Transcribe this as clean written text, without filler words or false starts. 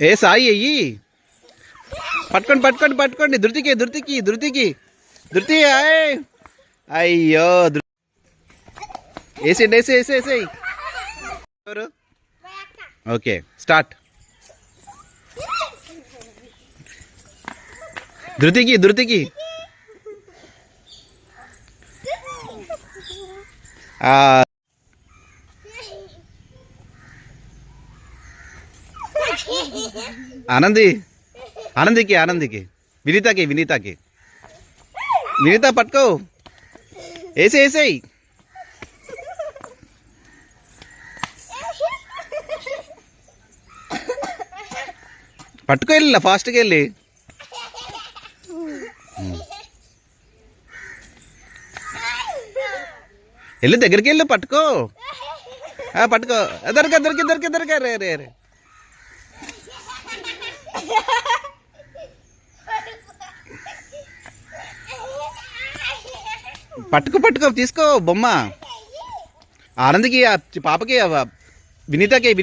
ఏ సాయి అయ్యి పట్టుకోండి పట్టుకోండి పట్టుకోండి. ధృతికి ధృతికి ధృతికి ధృతి. అయ్యో వేసేయండి వేసేయి. ఎవరు? Okay start. ధృతికి ధృతికి. ఆనందికి వినీతకి. వినీత పట్టుకో. వేసేయి. పట్టుకో వెళ్ళి ఫాస్ట్గా వెళ్ళి. దగ్గరికి వెళ్ళు పట్టుకో. పట్టుకో. దొరిక రే. పట్టుకో తీసుకో బొమ్మ. ఆనంద్కి పాపకి వినీతకి